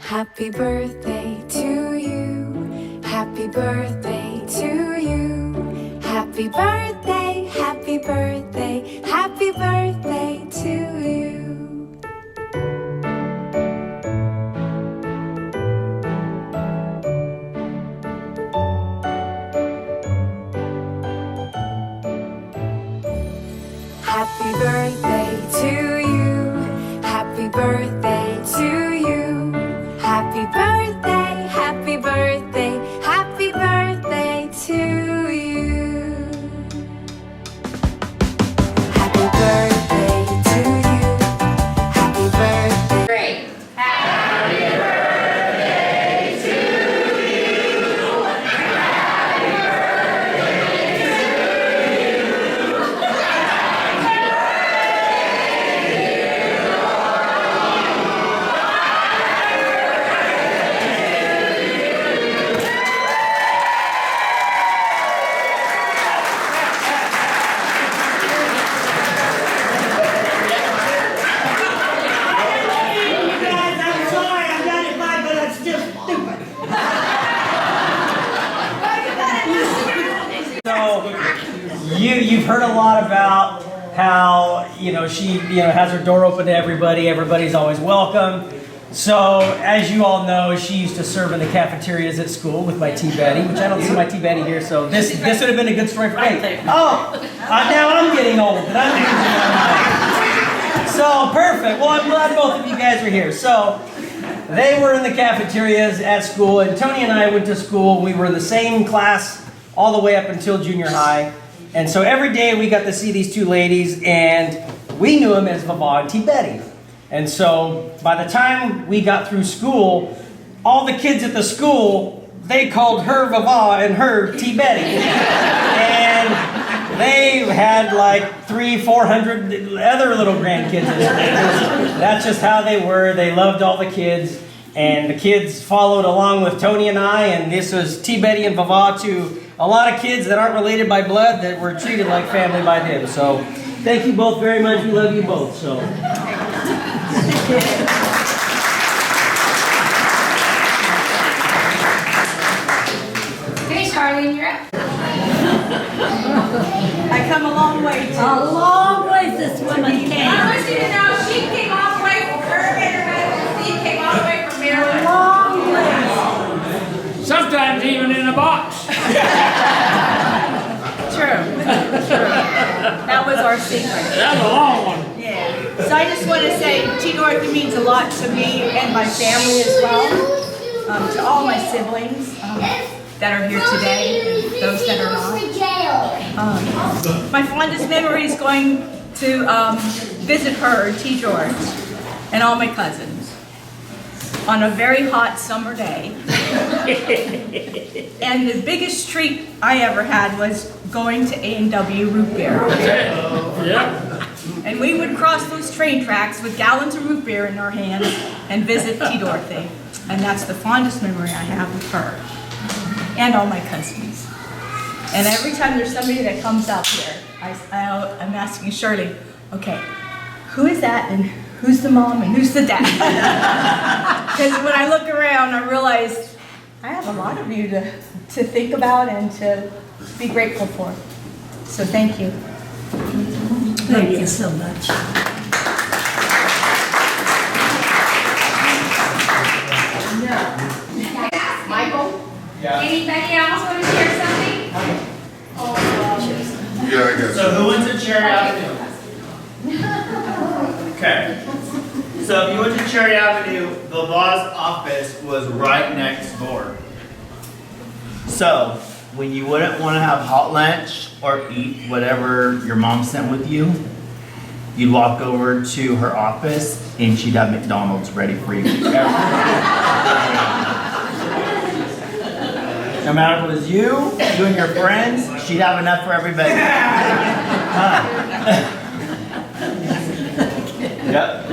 Happy birthday to you. Happy birthday to you. Happy birthday, happy birthday, happy birthday to you. Happy birthday to you. Happy birthday to you. Happy birthday, happy birthday, happy birthday to you. Happy birthday to you. Happy birthday. Great. Happy birthday to you. Happy birthday to you. So you've heard a lot about how she has her door open to everybody. Everybody's always welcome. So as you all know, she used to serve in the cafeterias at school with my Tea Betty, which I don't see my Tea Betty here. So this would have been a good story for me. Oh, now I'm getting old. And I'm losing my mind. So perfect. Well, I'm glad both of you guys are here. So they were in the cafeterias at school, and Tony and I went to school. We were in the same class all the way up until junior high. And so every day we got to see these two ladies, and we knew them as Vava and Tea Betty. And so by the time we got through school, all the kids at the school, they called her Vava and her Tea Betty. And they had like 300-400 other little grandkids. That's just how they were. They loved all the kids. And the kids followed along with Tony and I, and this was Tea Betty and Vava to a lot of kids that aren't related by blood that were treated like family by them. So thank you both very much. We love you both. So. Okay, Charlene, you're up. I come a long way too. A long ways this woman came. I want you to know she came all the way from Irvine, her husband Steve came all the way from Maryland. Long ways. Sometimes even in a box. True. That was our secret. That's a long one. Yeah. So I just want to say, Dorithy means a lot to me and my family as well. To all my siblings that are here today and those that are not. My fondest memory is going to visit her, T. George, and all my cousins on a very hot summer day. And the biggest treat I ever had was going to A&W root beer. Yeah. And we would cross those train tracks with gallons of root beer in our hands and visit T. Dorithy. And that's the fondest memory I have of her and all my cousins. And every time there's somebody that comes out here, I'm asking Shirley, okay, who is that and who's the mom and who's the dad? Because when I look around, I realize I have a lot of you to think about and to be grateful for. So thank you. Thank you so much. Michael? Yeah. Anybody else want to share something? Yeah, I guess. So who went to Cherry Avenue? Okay. So if you went to Cherry Avenue, Vava's office was right next door. So when you wouldn't want to have hot lunch or eat whatever your mom sent with you, you'd walk over to her office and she'd have McDonald's ready for you. No matter if it was you and your friends, she'd have enough for everybody. Yep.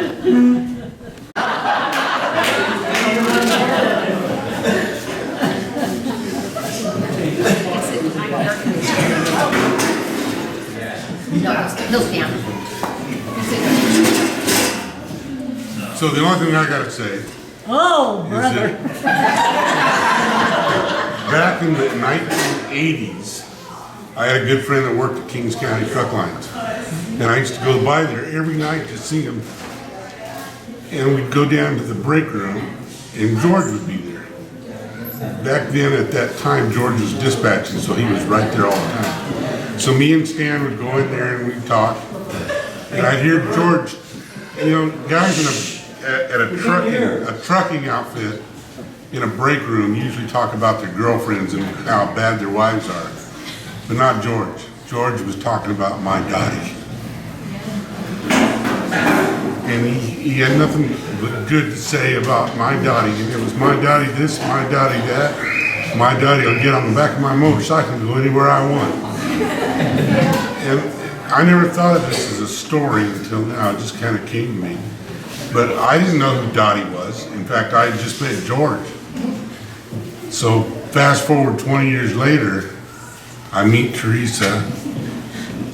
He'll stand. So the only thing I gotta say Oh, brother. Back in the 1980s, I had a good friend that worked at Kings County Truck Lines. And I used to go by there every night to see him. And we'd go down to the break room, and George would be there. Back then, at that time, George was dispatching, so he was right there all the time. So me and Stan would go in there and we'd talk. And I'd hear George, you know, guys at a trucking outfit in a break room usually talk about their girlfriends and how bad their wives are. But not George. George was talking about my Dottie. And he had nothing but good to say about my Dottie. And it was my Dottie this, my Dottie that. My Dottie will get on the back of my motorcycle and go anywhere I want. And I never thought of this as a story until now. It just kind of came to me. But I didn't know who Dottie was. In fact, I had just met George. So fast forward 20 years later, I meet Teresa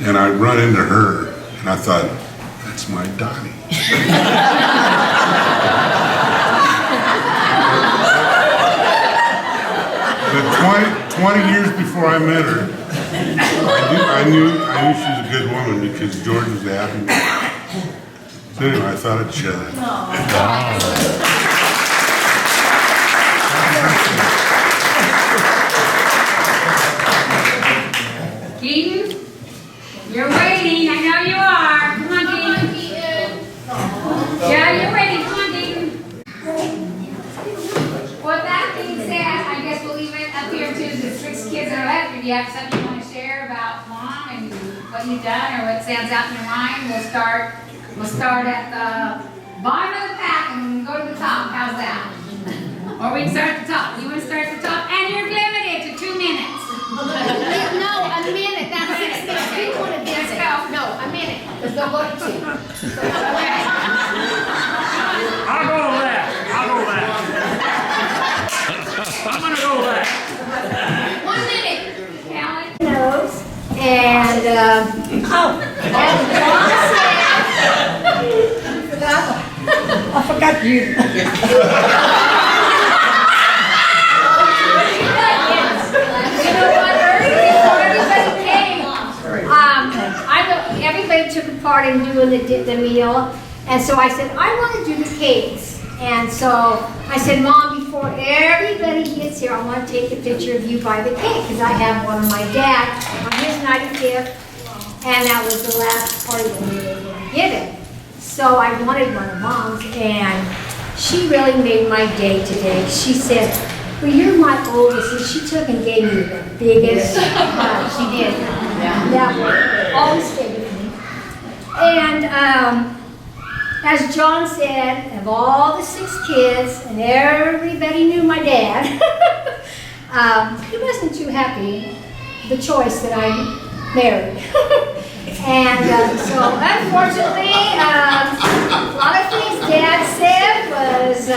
and I run into her and I thought, that's my Dottie. But 20 years before I met her, I knew she was a good woman because George was a happy man. So anyway, I thought I'd share that. Keaton, you're waiting. I know you are. Come on, Keaton. Yeah, you're waiting. Come on, Keaton. With that being said, I guess we'll leave it up here to the 6 kids that are left. If you have something you want to share about Mom and what you've done or what stands out in your mind, we'll start at the bottom of the pack and go to the top. How's that? Or we can start at the top. You want to start at the top? And you're limited to 2 minutes. No, a minute, that's 6 minutes. We want to visit. No, a minute, because they'll go to 2. I'll go left. I'm gonna go left. 1 minute. Alan? Nose, and, as John said, I forgot you. You know what, before everybody came, everybody took a part in doing the meal, and so I said, I want to do the cakes. And so I said, Mom, before everybody gets here, I want to take a picture of you by the cake, because I have one of my dad on his 95th, and that was the last party that we were going to give it. So I wanted one of Mom's, and she really made my day today. She said, well, you're my oldest, and she took and gave me the biggest hug. She did. That will always stay with me. And as John said, of all the 6 kids, and everybody knew my dad, he wasn't too happy the choice that I married. And so, unfortunately, a lot of things Dad said was,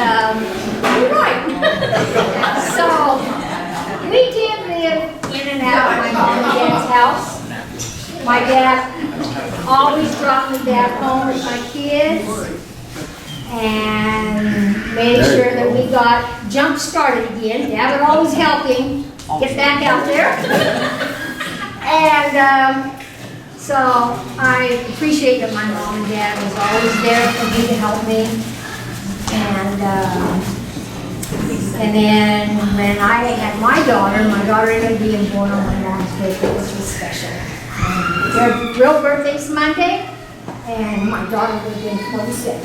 you're right. So, we did live in and out of my mom and dad's house. My dad always dropped me back home with my kids and made sure that we got jump started again. Dad would always help him get back out there. And so I appreciate that my mom and dad was always there for me to help me. And then when I had my daughter ended up being born on my mom's birthday, which was special. Their real birthday's Monday, and my daughter would have been 27.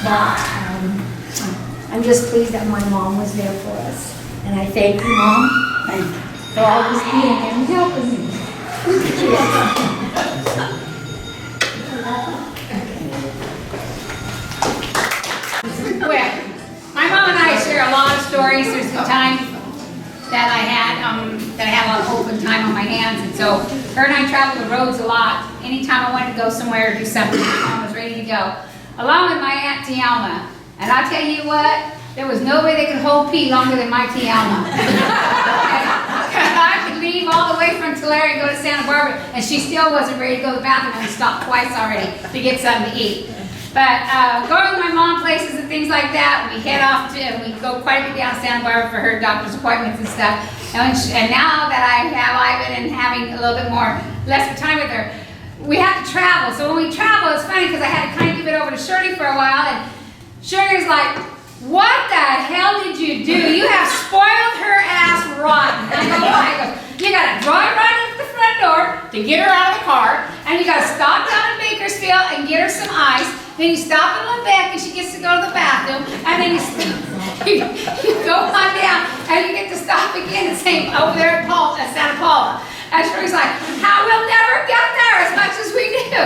But I'm just pleased that my mom was there for us. And I thank you, Mom, for always being there and helping me. Well, my mom and I share a lot of stories. There's the time that I had a lot of open time on my hands, and so her and I traveled the roads a lot. Anytime I wanted to go somewhere or do something, my mom was ready to go, along with my Aunt Tialma. And I'll tell you what, there was nobody that could hold pee longer than my Tialma. I could leave all the way from Tulare and go to Santa Barbara, and she still wasn't ready to go to the bathroom, and we stopped twice already to get something to eat. But going with my mom places and things like that, we head off to, we go quite a bit down Santa Barbara for her doctor's appointments and stuff. And now that I have Ivan and having a little bit less time with her, we have to travel. So when we travel, it's funny because I had to kind of give it over to Shirley for a while, and Shirley's like, "What the hell did you do? You have spoiled her ass rotten." I go, "Why?" He goes, "You gotta drive right up to the front door to get her out of the car, and you gotta stop down in Bakersfield and get her some ice. Then you stop in Lebec and she gets to go to the bathroom, and then you go on down and you get to stop again and say over there at Santa Paula." And Shirley's like, "How we'll never get there as much as we do."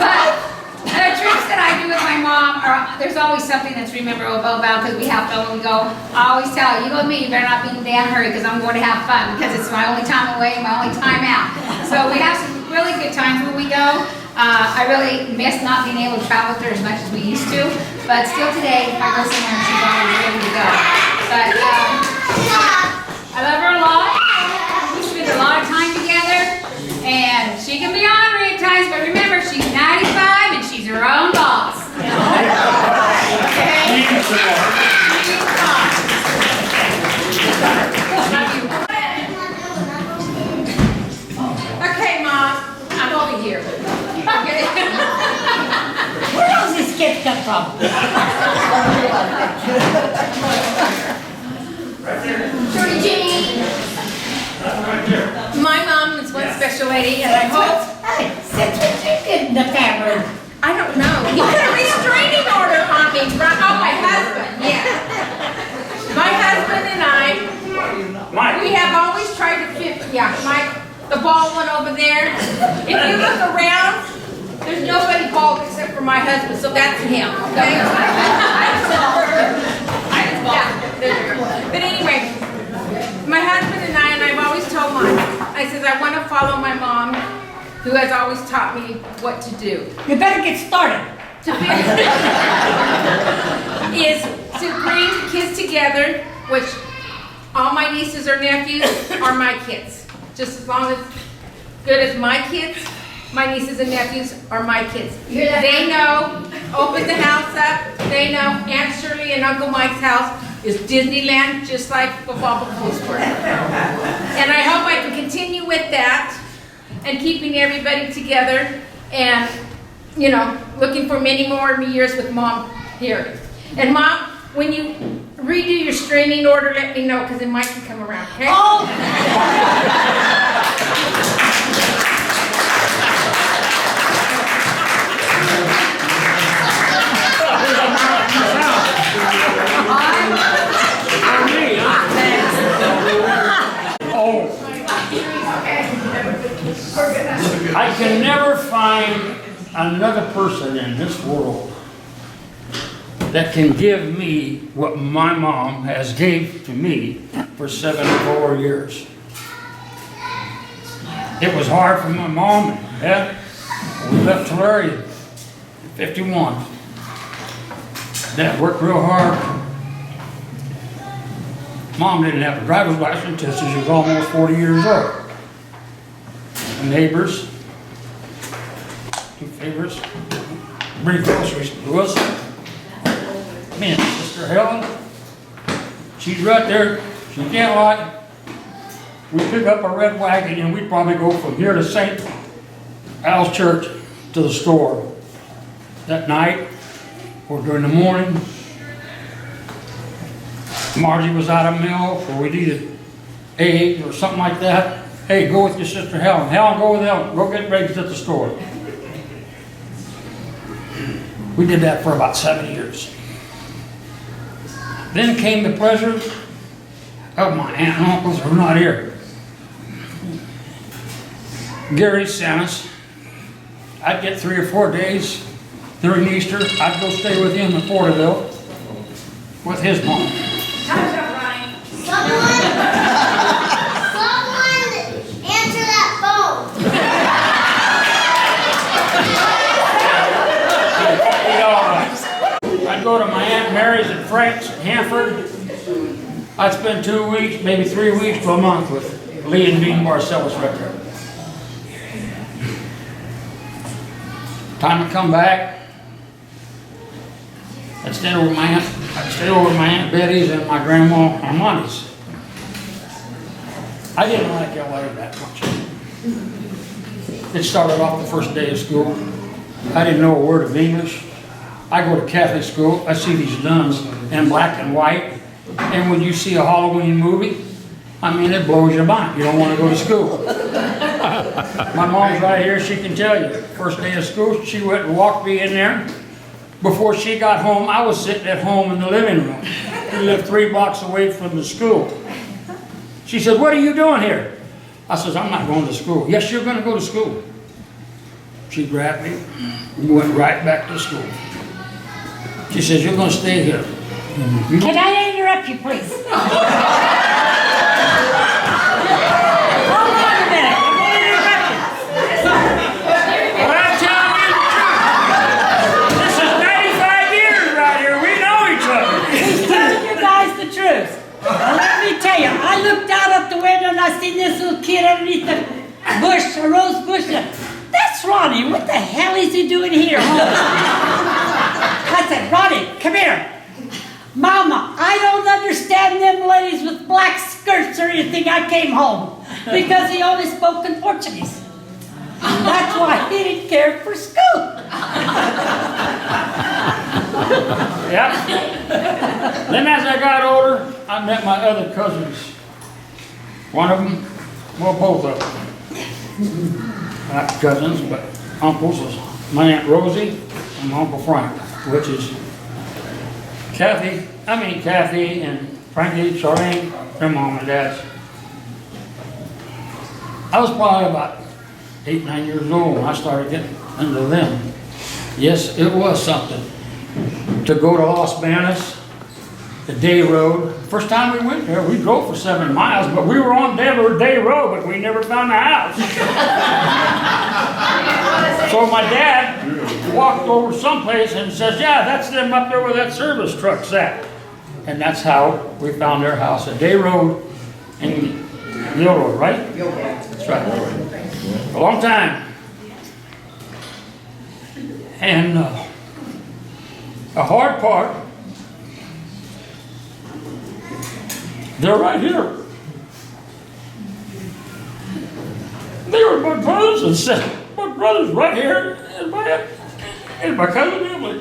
But the trips that I do with my mom there's always something that's memorable about because we have fun when we go. I always tell her, "You go with me, you better not be in a damn hurry because I'm going to have fun because it's my only time away and my only time out." So we have some really good times when we go. I really miss not being able to travel with her as much as we used to, but still today, if I go somewhere, she's always ready to go. But I love her a lot. We spend a lot of time together, and she can be ornery at times, but remember, she's 95 and she's her own boss. Okay? Okay, Mom, I'm over here. Okay. Where does this kid come from? Shorty Jean. My mom is one special lady, and I hope. Hey, since when you get in the family? I don't know. He put a restraining order on me. Oh, my husband. Yeah. My husband and I, we have always tried to fit. Yeah, the bald one over there. If you look around, there's nobody bald except for my husband, so that's him. Okay. But anyway, my husband and I've always told Mom, I says, I want to follow my mom, who has always taught me what to do. You better get started. Is to bring the kids together, which all my nieces or nephews are my kids. Just as long as good as my kids, my nieces and nephews are my kids. They know, open the house up, they know Aunt Shirley and Uncle Mike's house is Disneyland, just like Baba Postword. And I hope I can continue with that and keeping everybody together and, you know, looking for many more years with Mom here. And Mom, when you redo your restraining order, let me know because it might come around, okay? Oh! I can never find another person in this world that can give me what my mom has gave to me for 74 years. It was hard for my mom and Dad. We left Tulare at 51. Dad worked real hard. Mom didn't have a driver's license until she was almost 40 years old. Neighbors, 2 favors, bring groceries to us. Me and Sister Helen, she's right there, she can't lie. We pick up a red wagon and we probably go from here to St. Al's Church to the store. That night, or during the morning, Margie was out of milk or we needed eggs or something like that. Hey, go with your sister Helen. Helen, go with Helen. Go get eggs at the store. We did that for about 7 years. Then came the pleasure of my aunt and uncles who are not here. Gary sent us. I'd get 3 or 4 days during Easter. I'd go stay with him in Porterville with his mom. Time's up, Ryan. Someone answer that phone. I'd go to my Aunt Mary's at Frank's in Hanford. I'd spend 2 weeks, maybe 3 weeks to a month with Lee and Dean Marcellus right there. Time to come back. I'd stay over my Aunt Betty's and my grandma Armandi's. I didn't like LA that much. It started off the first day of school. I didn't know a word of English. I go to Catholic school, I see these nuns in black and white, and when you see a Halloween movie, I mean, it blows your mind. You don't want to go to school. My mom's right here, she can tell you. First day of school, she went and walked me in there. Before she got home, I was sitting at home in the living room. We lived 3 blocks away from the school. She said, "What are you doing here?" I said, "I'm not going to school." "Yes, you're going to go to school." She grabbed me and went right back to school. She says, "You're going to stay here." Can I interrupt you, please? Hold on a minute. I'm going to interrupt you. Well, I'm telling you the truth. This is 95 years right here. We know each other. He's telling you guys the truth. Now, let me tell you, I looked out up the window and I seen this little kid underneath the bush, a rose bush. "That's Ronnie. What the hell is he doing here?" I said, "Ronnie, come here. Mama, I don't understand them ladies with black skirts or anything." I came home because he only spoke in Portuguese. That's why he didn't care for school. Yep. Then as I got older, I met my other cousins. One of them, well, both of them. Not cousins, but uncles. My Aunt Rosie and my Uncle Frank, which is Kathy and Frankie, Charlene, their mom and dad's. I was probably about 8, 9 years old when I started getting into them. Yes, it was something to go to Los Banos, the day road. First time we went there, we drove for 7 miles, but we were on Denver Day Road, but we never found the house. So my dad walked over someplace and says, "Yeah, that's them up there where that service truck's at." And that's how we found their house, at Day Road in Gilroy, right? That's right. A long time. And the hard part, they're right here. They were my brothers and sisters. My brothers right here and my cousin Emily.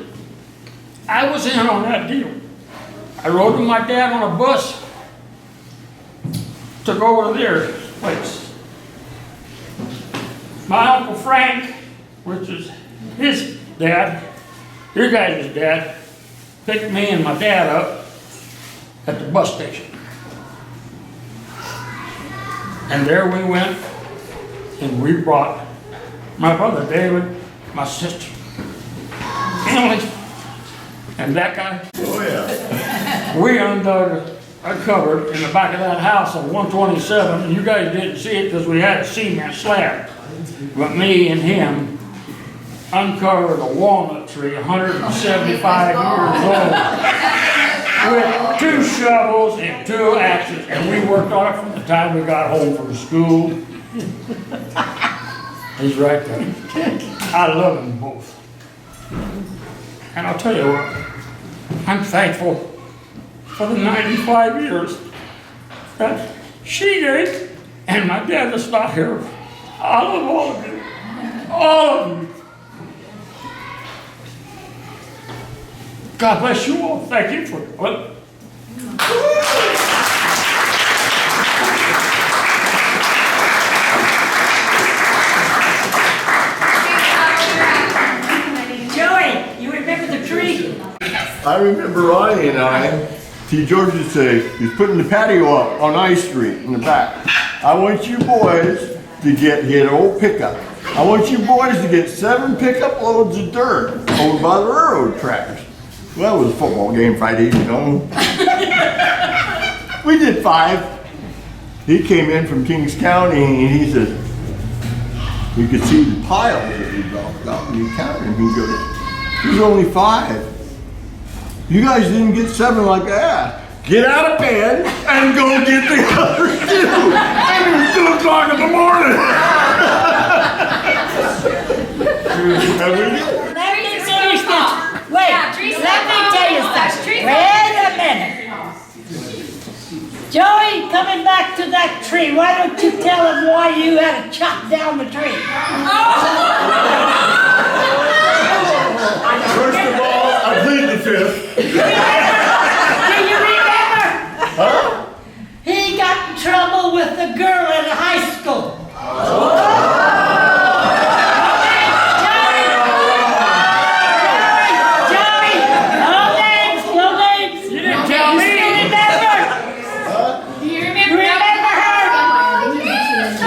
I was in on that deal. I rode with my dad on a bus to go over to their place. My Uncle Frank, which is his dad, your guys' dad, picked me and my dad up at the bus station. And there we went, and we brought my brother David, my sister Emily, and that guy. Oh, yeah. We undug a cupboard in the back of that house on 127, and you guys didn't see it because we had a cement slab. But me and him uncovered a walnut tree, 175 years old, with 2 shovels and 2 axes, and we worked on it from the time we got home from school. He's right there. I love them both. And I'll tell you what, I'm thankful for the 95 years that she gave, and my dad is not here. I love all of you. All of you. God bless you all. Thank you for what? Joey, you remember the tree? I remember Ronnie and I, T. George would say, he's putting the patio up on I Street in the back. "I want you boys to get, he had an old pickup. "I want you boys to get 7 pickup loads of dirt over by the railroad tracks." Well, it was a football game Friday, you know. We did 5. He came in from Kings County and he said, we could see the piles that we dropped out and he counted and he goes, "There's only 5. You guys didn't get 7 like that. Get out of bed and go get the other 2. And it was 2 o'clock in the morning." And we did. Let me finish this. Wait wait. Yeah, trees Let me and tell you flowers. something. Trees and Wait a minute. Joey, coming back to that tree, why don't you tell him why you had to chop down the tree? First of all, I plead the fifth. Do you remember? Huh? He got in trouble with the girl in high school. Joey, no names. You didn't tell me. You remember? Do you You remember? remember her? Oh, yes, I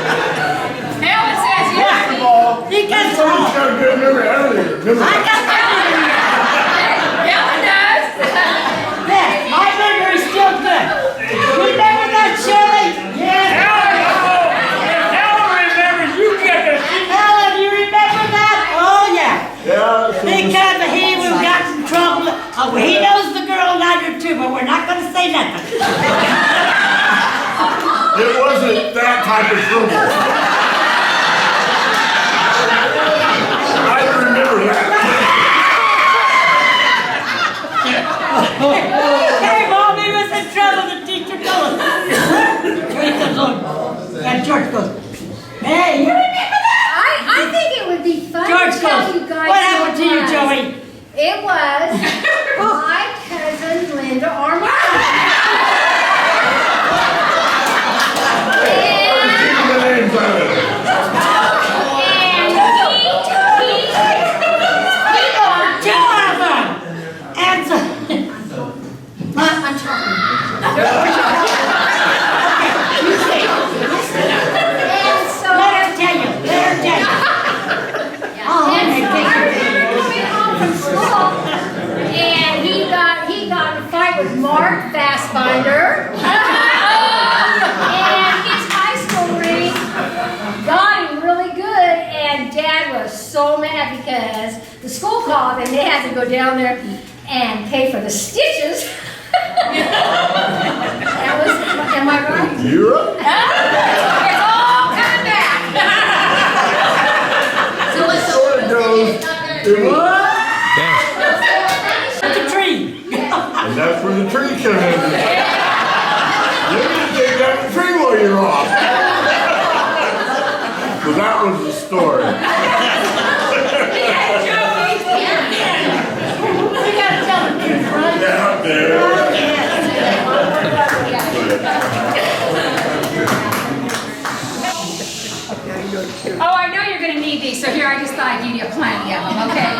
Helen says yes. He gets You wrong. got a good memory. I don't even remember I that. got memory. Helen does. Yes, my memory's still good. Remember that, Shirley? Yes. Helen remembers, you get the Helen, you remember that? Oh, yeah. Yeah, so Because he got in trouble. Oh, he knows the girl down here too, but we're not gonna say nothing. it wasn't that type of trouble. I remember that. Hey, Mom, he was in trouble. The teacher told us. Joey comes on, and George goes, "Hey, you remember that?" I think it would be fun George to tell goes, you guys. "What happened to who it you, was. Joey?" It was my cousin Linda Armstrong. Keep the names out of it. Two of them. And so, I'm talking. You say, And so, let her tell you. Let her tell you. Oh, and they so think I you're remember coming home from school, and he got in a fight with Mark Fassbinder. And his high school ring got him really good, and Dad was so mad because the school called and they had to go down there and pay for the stitches. That was, am I right? You're up. It's all coming back. So let's So it goes. It was- the tree. And that's where the tree came in. You need to take down the tree while you're off. So that was the story. We gotta tell the truth, right? Yeah, there. Oh, I know you're gonna need these, so here, I just thought I'd give you plenty of them, okay?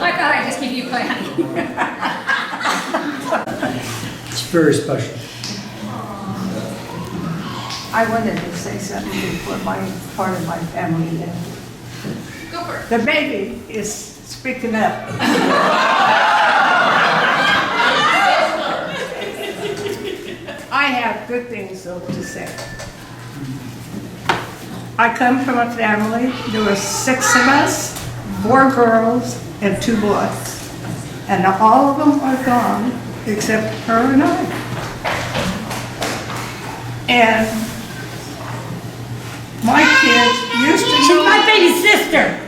I thought I'd just give you plenty. It's very special. I wanted to say something before my part of my family left. Go for it. The baby is speaking up. I have good things though to say. I come from a family, there were 6 of us, 4 girls and 2 boys. And all of them are gone except her and I. And my kids used to She's know. my baby sister.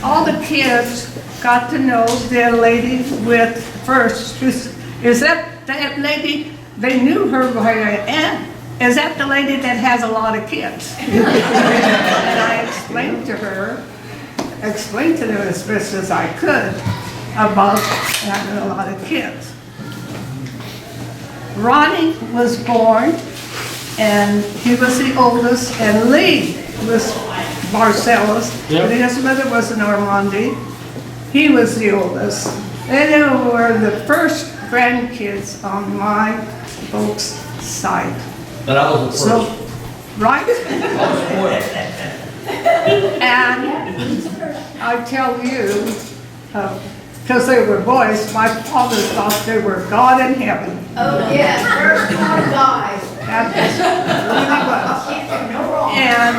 All the kids got to know the lady with first. Is that lady? They knew her by her aunt. Is that the lady that has a lot of kids? And I explained to them as best as I could about having a lot of kids. Ronnie was born, and he was the oldest, and Lee was Marcellus, Yep. and his mother was an Armandi. He was the oldest. And they were the first grandkids on my folks' side. But I was the So, first. right? And I tell you, because they were boys, my father thought they were God in heaven. Oh, yes, first one guys. That really was. And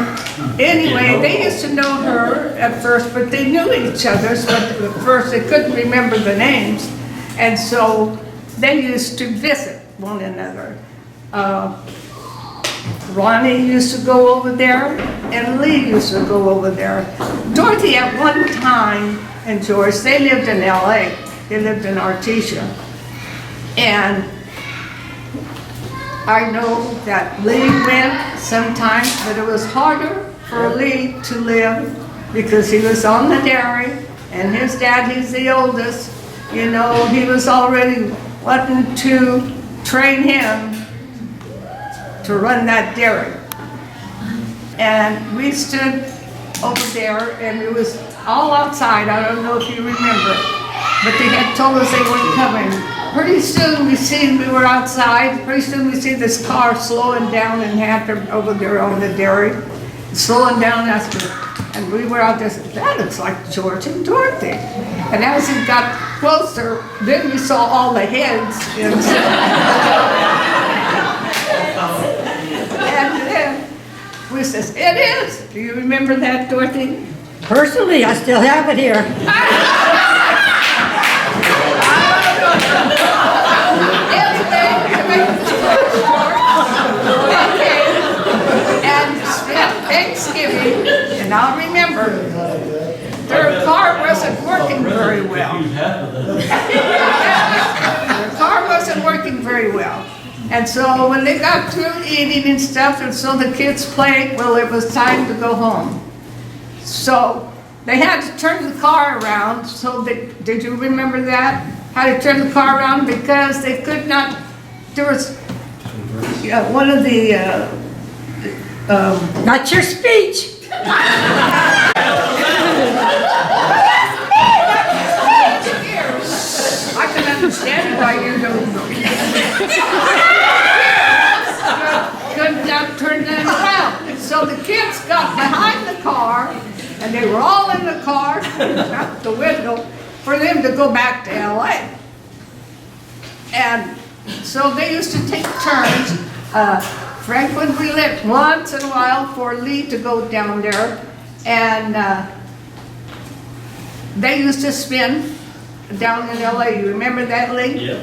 anyway, they used to know her at first, but they knew each other, but at first they couldn't remember the names. And so they used to visit one another. Ronnie used to go over there, and Lee used to go over there. Dorothy at one time, and George, they lived in LA. They lived in Artesia. And I know that Lee went sometimes, but it was harder for Lee to live because he was on the dairy, and his dad, he's the oldest, you know, he was already wanting to train him to run that dairy. And we stood over there, and it was all outside. I don't know if you remember, but they had told us they weren't coming. Pretty soon we were outside. Pretty soon we see this car slowing down in Hampton over there on the dairy, slowing down after. And we were out there, that looks like George and Dorothy. And as it got closer, then we saw all the heads and then we says, it is. Do you remember that, Dorothy? Personally, I still have it here. And spent Thanksgiving, and I'll remember, their car wasn't working very well. Their car wasn't working very well. And so when they got through eating and stuff, and so the kids played, well, it was time to go home. So they had to turn the car around. So did you remember that? Had to turn the car around because they could not, there was one of the, Not your speech. I can understand why you don't know. Could not turn them around. So the kids got behind the car, and they were all in the car, out the window, for them to go back to LA. And so they used to take turns. Frank would relent once in a while for Lee to go down there, and they used to spend down in LA. You remember that, Lee? Yeah.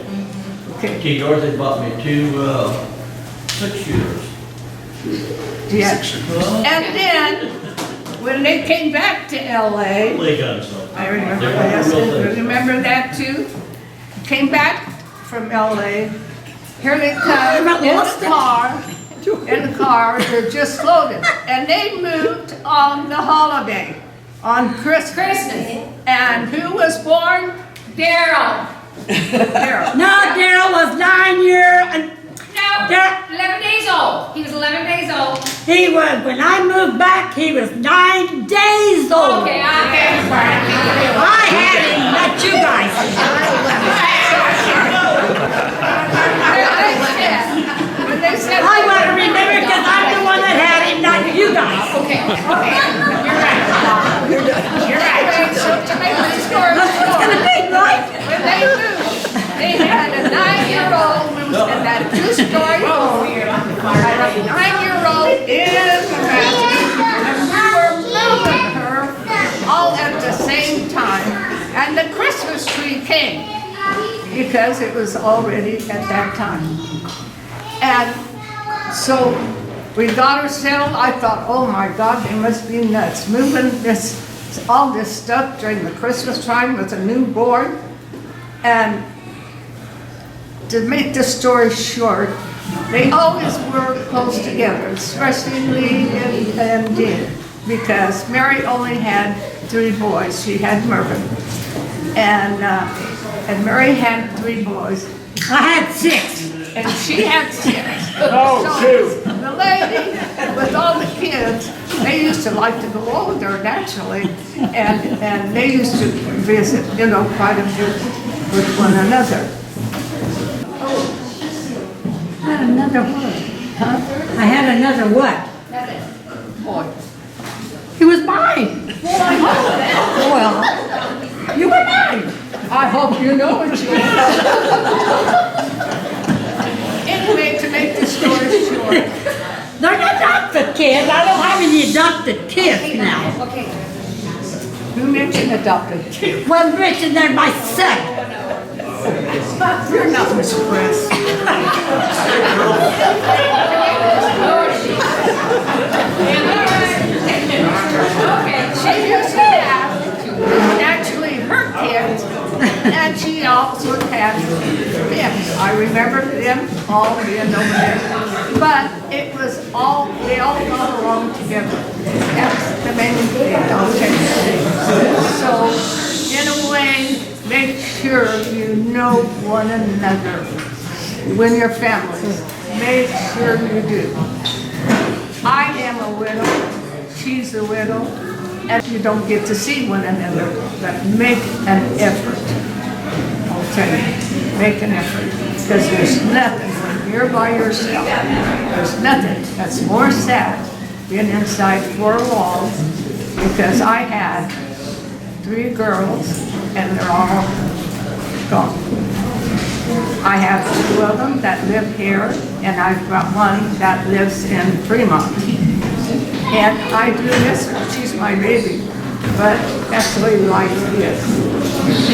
Okay. T. Dorothy bought me 2 6-shooters. Yes. And then, when they came back to LA, Lee got some. I remember They that. weren't real You things. remember that too? Came back from LA. Here they come in the car. They're just loaded, and they moved on the holiday, on Christmas. And who was born? Daryl. Daryl. No, Daryl was 9 years. No, Daryl, 11 days old. He was 11 days old. he was, when I moved back, he was 9 days old. Okay, I get it. I had him, not you guys. When they said, I want to remember because I'm the one that had him, not you guys. Okay, you're right. You're right. So to make the story That's what's short, going to be, right? when they moved, they had a 9-year-old who was in that 2-story home. Had a 9-year-old in the basket, and we were moving her all at the same time. And the Christmas tree came because it was already at that time. And so we got her settled. I thought, oh my God, they must be nuts. Moving all this stuff during the Christmas time with a new board. And to make the story short, they always were close together, especially Lee and Dean, because Mary only had 3 boys. She had Mervyn. And Mary had 3 boys. I had 6. And she had 6. Oh, So shoot. the lady with all the kids, they used to like to go over there naturally, and they used to visit, you know, quite a bit with one another. I had another what? Huh? I had another what? Boy. He was mine. Well, you were mine. I hope you know what you Anyway, to make the story short, They're not adopted kids. I don't have any adopted kids now. Okay. who mentioned adopted kids? Well, Rich and they're my son. You're not Miss Press. She used to have actually her kids, and she also had them. I remember them all being over there. But it was all, they all got along together. That's the main thing I'll tell you. So, in a way, make sure you know one another when you're families. Make sure you do. I am a widow, she's a widow, and you don't get to see one another, but make an effort. I'll tell you, make an effort, because there's nothing when you're by yourself. There's nothing that's more sad being inside 4 walls, because I had 3 girls, and they're all gone. I have 2 of them that live here, and I've got one that lives in Fremont. And I do miss her, she's my baby, but that's the way life is.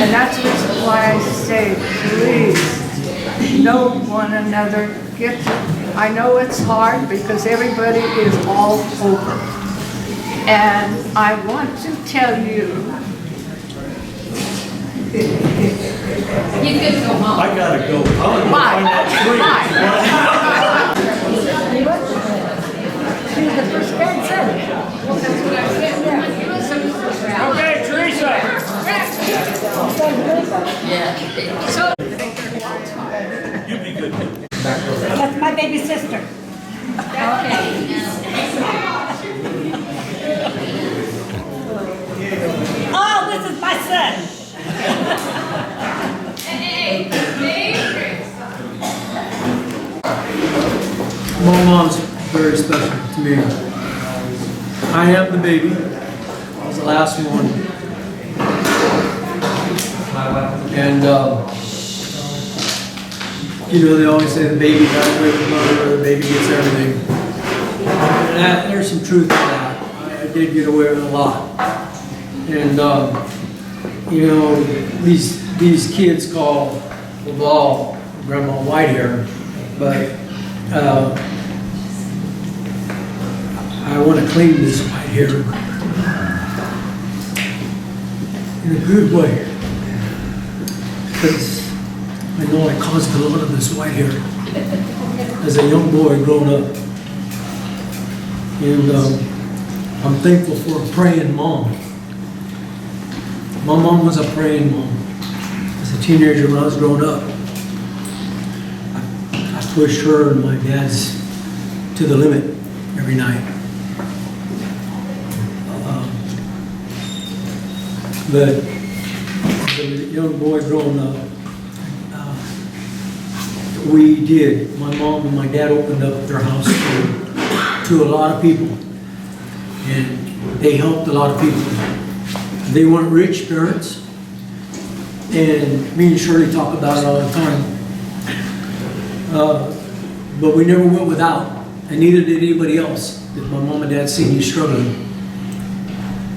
And that's the reason why I say, please, know one another. I know it's hard because everybody is all over. And I want to tell you, You could go home. I gotta go. I wanna go find that She's the first grandson. Okay, Teresa. You be good. That's my baby sister. Oh, this is my son. My mom's very special to me. I have the baby. I was the last one. And, you know, they always say the baby got away with the mother, or the baby gets everything. And there's some truth to that. I did get away with a lot. And, you know, these kids call Laval Grandma Whitehair, but I want to clean this white hair in a good way, because I know I caused a lot of this white hair as a young boy growing up. And I'm thankful for a praying mom. My mom was a praying mom. As a teenager when I was growing up, I pushed her and my dad's to the limit every night. But as a young boy growing up, we did. My mom and my dad opened up their house to a lot of people. And they helped a lot of people. They weren't rich parents. And me and Shirley talk about it all the time. But we never went without. And neither did anybody else. If my mom and dad seen me struggling.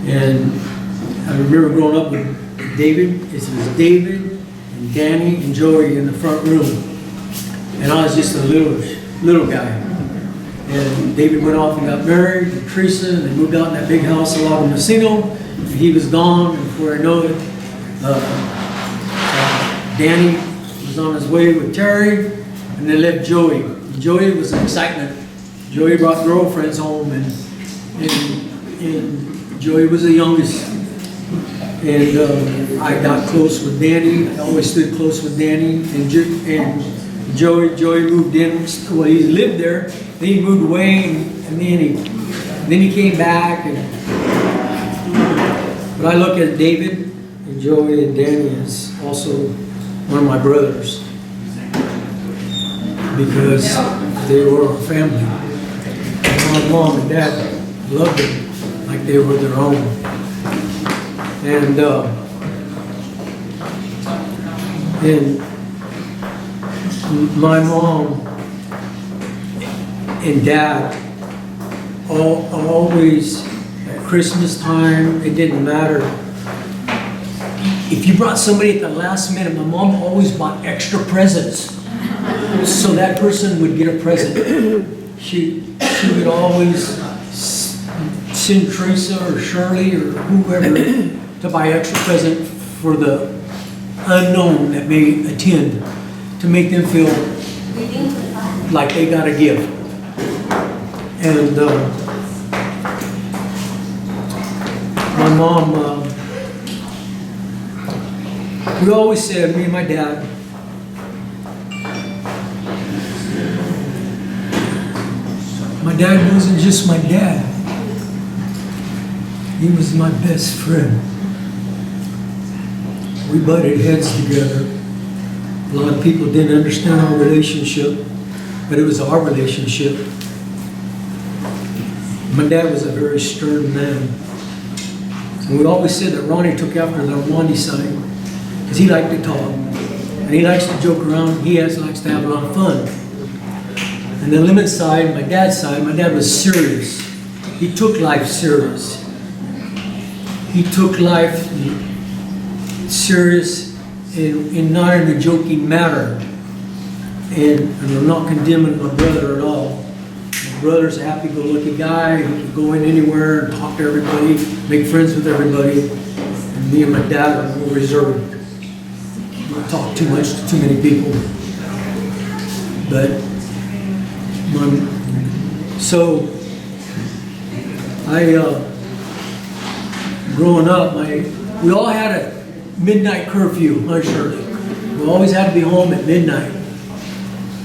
And I remember growing up with David. It was David and Danny and Joey in the front room. And I was just a little guy. And David went off and got married, and Teresa, and they moved out in that big house along in Messino. And he was gone, and before I know it, Danny was on his way with Terry, and they left Joey. And Joey was an excitement. Joey brought girlfriends home, and Joey was the youngest. And I got close with Danny. I always stood close with Danny. And Joey moved in. Well, he lived there. Then he moved away, and then he came back. But I look at David and Joey and Danny as also one of my brothers, because they were our family. My mom and dad loved them like they were their own. And my mom and dad always, at Christmas time, it didn't matter if you brought somebody at the last minute, my mom always bought extra presents. So that person would get a present. She would always send Teresa or Shirley or whoever to buy extra present for the unknown that may attend, to make them feel like they got a gift. And my mom, we always said, me and my dad, my dad wasn't just my dad. He was my best friend. We butted heads together. A lot of people didn't understand our relationship, but it was our relationship. My dad was a very stern man. And we always said that Ronnie took after the Armandi side because he liked to talk. And he likes to joke around. He likes to have a lot of fun. And the Lemon side, my dad's side, my dad was serious. He took life serious. He took life serious and not in a joking manner. And I'm not condemning my brother at all. My brother's a happy-go-lucky guy. He can go in anywhere and talk to everybody, make friends with everybody. And me and my dad are more reserved. We don't talk too much to too many people. But so growing up, we all had a midnight curfew, huh, Shirley? We always had to be home at midnight.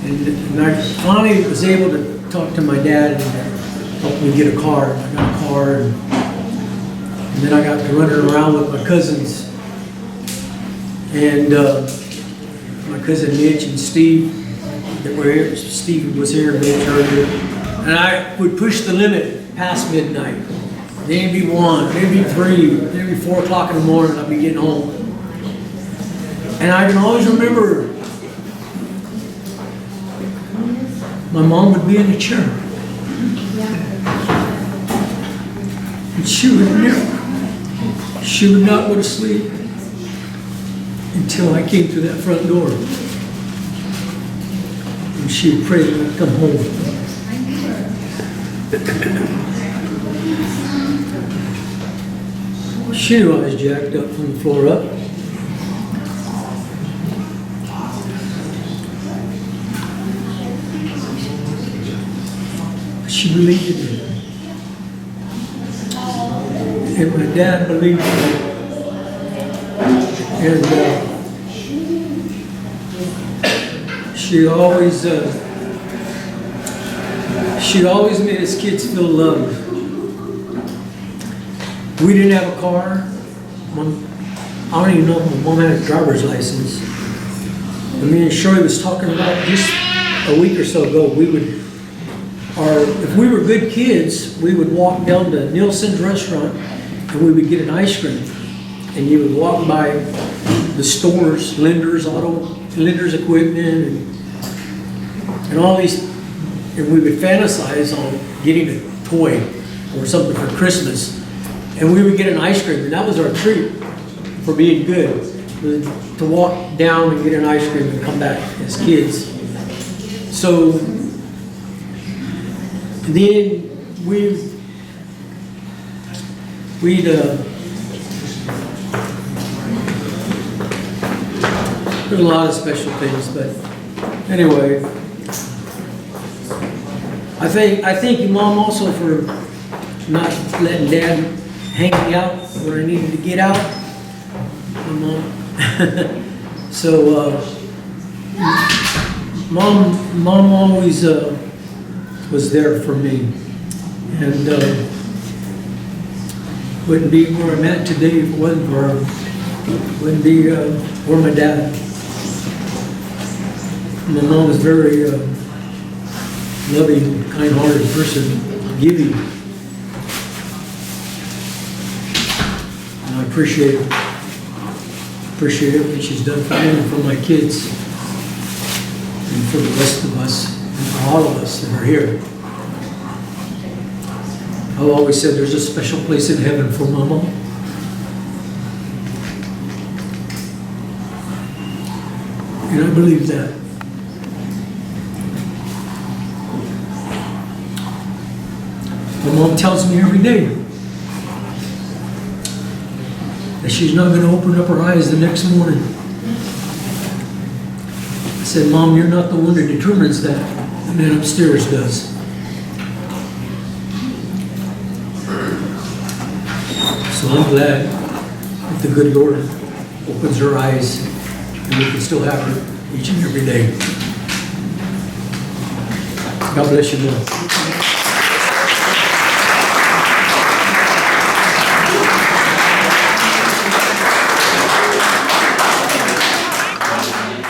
And I finally was able to talk to my dad and help me get a car. I got a car, and then I got to running around with my cousins. And my cousin Mitch and Steve, that were here. Steve was here, Mitch earlier. And I would push the limit past midnight. Maybe 1, maybe 3, maybe 4 o'clock in the morning, I'd be getting home. And I can always remember my mom would be in the chair. And she would not go to sleep until I came through that front door. And she would pray that I'd come home. She knew I was jacked up from the floor up. She believed in me. And my dad believed in me. And she always made us kids feel loved. We didn't have a car. I don't even know if my mom had a driver's license. I mean, Shirley was talking about just a week or so ago, if we were good kids, we would walk down to Nielsen's restaurant and we would get an ice cream. And you would walk by the stores, Lender's Equipment, and all these, and we would fantasize on getting a toy or something for Christmas. And we would get an ice cream, and that was our treat for being good, was to walk down and get an ice cream and come back as kids. So then there's a lot of special things, but anyway, I thank you, Mom, also for not letting Dad hang me out when I needed to get out. So, Mom always was there for me, and wouldn't be where I'm at today if it wasn't for her. Wouldn't be where my dad. My mom was very loving, kind-hearted person, giving. And I appreciate everything she's done for me and for my kids and for the rest of us and for all of us that are here. I've always said there's a special place in heaven for my mom. And I believe that. My mom tells me every day that she's not going to open up her eyes the next morning. I said, Mom, you're not the one that determines that. The man upstairs does. So I'm glad that the good Lord opens her eyes and we can still have her each and every day. God bless you, Lord.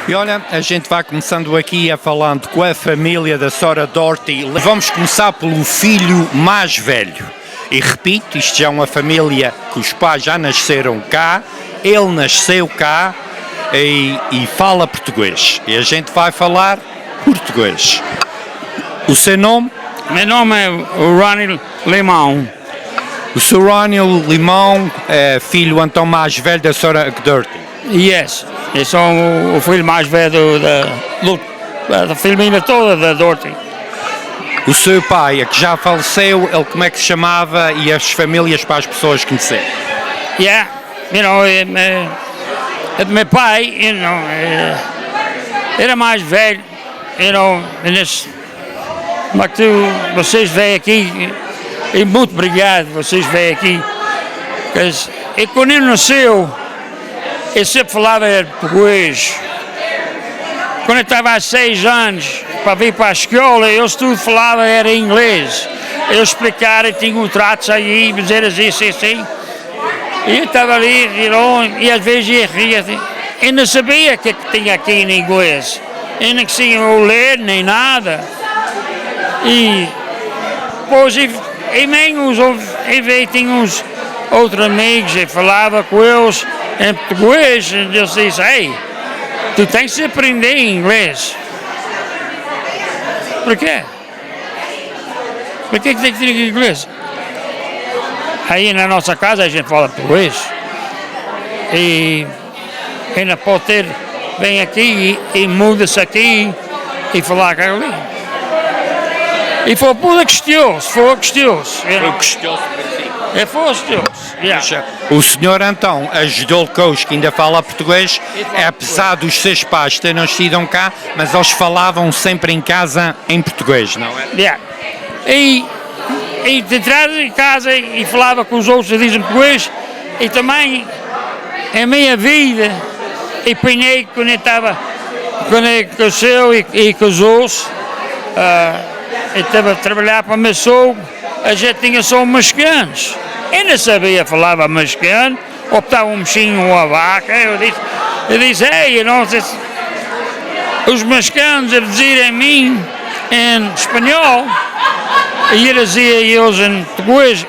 E olha, a gente vai começando aqui falando com a família da Sra. Dorithy. Vamos começar pelo filho mais velho. E repito, isto já é uma família que os pais já nasceram cá, ele nasceu cá e fala português. E a gente vai falar português. O seu nome? Meu nome é Ronnie Limão. O Sr. Ronnie Limão é filho então mais velho da Sra. Dorithy. Yes, eu sou o filho mais velho da família toda da Dorithy. O seu pai, que já faleceu, ele como é que se chamava e as famílias para as pessoas conhecerem? Yeah, you know, meu pai, era mais velho, you know, mas vocês veem aqui, e muito obrigado vocês veem aqui, porque quando ele nasceu, ele sempre falava português. Quando eu estava há 6 anos para vir para a escola, eles tudo falavam era inglês. Eles explicaram, tinham tratos aí, dizer assim, assim. E eu estava ali, e às vezes ia rir. Eu não sabia o que tinha aqui em inglês. Eu não conseguia ler nem nada. E depois, tinha uns outros amigos, eu falava com eles em português, e eles disseram, ei, tu tens de aprender inglês. Por quê? Por que tem que ter inglês? Aí na nossa casa a gente fala português. E ainda pode ter, vem aqui e muda-se aqui e falar com ali. E foi por questões, foi questões. É foste, yeah. O senhor então ajudou Coach, que ainda fala português, apesar dos seus pais terem nascido cá, mas eles falavam sempre em casa em português, não é? Yeah. E entrar em casa e falava com os outros que dizem português, e também a minha vida, e apanhei quando ele cresceu e casou-se, eu estava a trabalhar para o meu sogro. A gente tinha só mexicanos. Eu não sabia falar mexicano, ou estava um mexinho ou a vaca. Eu disse, hey, os mexicanos a dizer a mim em espanhol, e eu dizia eles em português,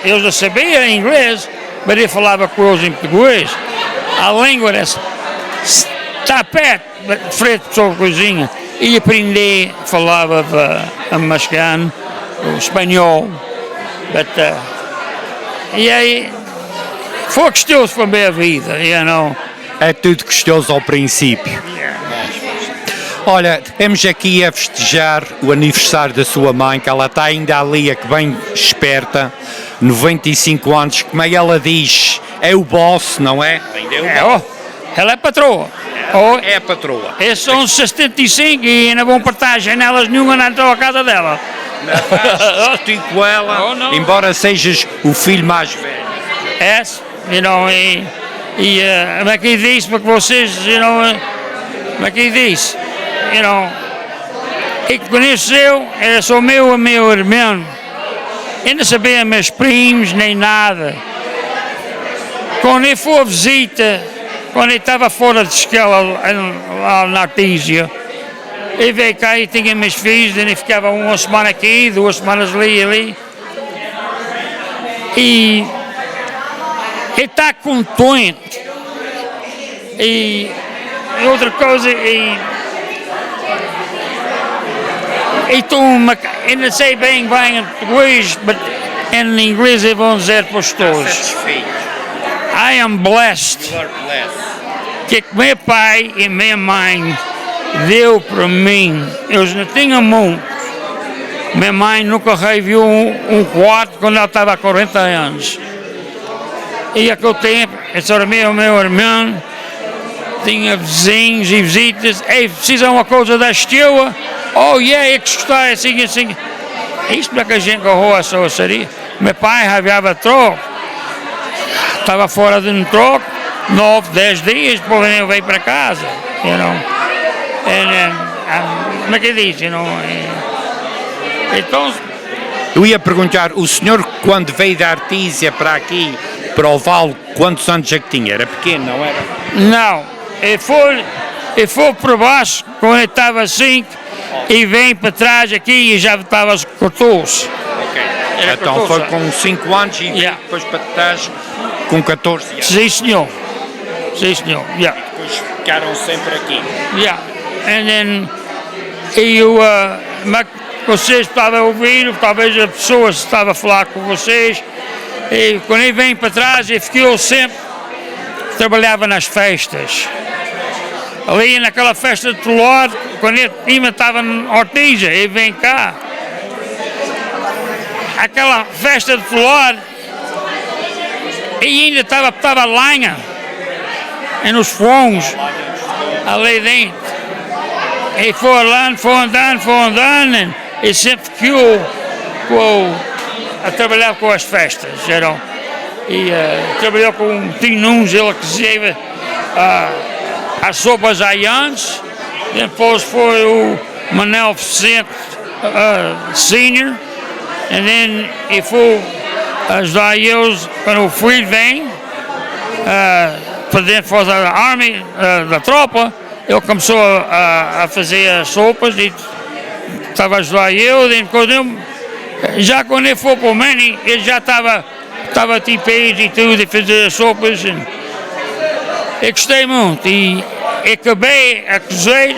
eles não sabiam inglês, mas eu falava com eles em português. A língua está perto, frente sobre a cozinha, e aprendi, falava mexicano, o espanhol, e aí foi gostoso para a minha vida, É tudo gostoso ao princípio. Yeah. Olha, temos aqui a festejar o aniversário da sua mãe, que ela está ainda ali, que bem esperta, 95 anos, como é que ela diz, é o boss, não é? Ela é patroa. É a patroa. Eles são 75 e não vão partir as janelas nenhuma na tua casa dela. Estou com ela, embora sejas o filho mais velho. Como é que diz para que vocês, como é que diz, e que conheceu, era só meu irmão. Eu não sabia meus primos nem nada. Quando ele foi à visita, quando ele estava fora de escola lá na Artísia, ele veio cá e tinha meus filhos, ele ficava uma semana aqui, 2 semanas ali. E ele está contente. E outra coisa, eu não sei bem em português, mas em inglês eu vou dizer para os todos. I am blessed. You are blessed. que meu pai e minha mãe deu para mim, eles não tinham muito. Minha mãe nunca reviu um quarto quando ela estava há 40 anos. E aquele tempo, esse era meu irmão, tinha vizinhos e visitas, ei, precisa uma coisa da estiva? Oh, yeah, é que está assim, assim. Isto é que a gente agarrou a sorceria. Meu pai raviava troco, estava fora de um troco, 9, 10 dias, depois eu veio para casa, you know. Como é que diz, you know? Então, Eu ia perguntar, o senhor quando veio da Artísia para aqui, para o Vale, quantos anos é que tinha? Era pequeno, não era? não, ele foi para baixo quando ele estava 5 e vem para trás aqui e já estava cortou-se. Ok. Então foi com 5 anos e veio depois para trás com 14 anos. Sim, senhor. Sim, senhor. Yeah. Depois ficaram sempre aqui. Yeah. And then, mas vocês estavam a ouvir, talvez a pessoa estava a falar com vocês, e quando ele vem para trás, ele ficou sempre, trabalhava nas festas. Ali naquela festa de Tolor, quando ele estava na Ortiga, ele vem cá. Aquela festa de Tolor, e ainda estava lenha nos fogos, ali dentro. E foi andando, e sempre ficou a trabalhar com as festas, geral. E trabalhou com um Tinuns, ele que dizia as sopas aí antes, depois foi o Manel Vicente Senior, e then ele foi ajudar eles quando o filho vem, para dentro da army, da tropa, ele começou a fazer as sopas e estava a ajudar eu, já quando ele foi para o Manning, ele já estava tipado e tudo, e fazer as sopas. Eu gostei muito e acabei a cozer,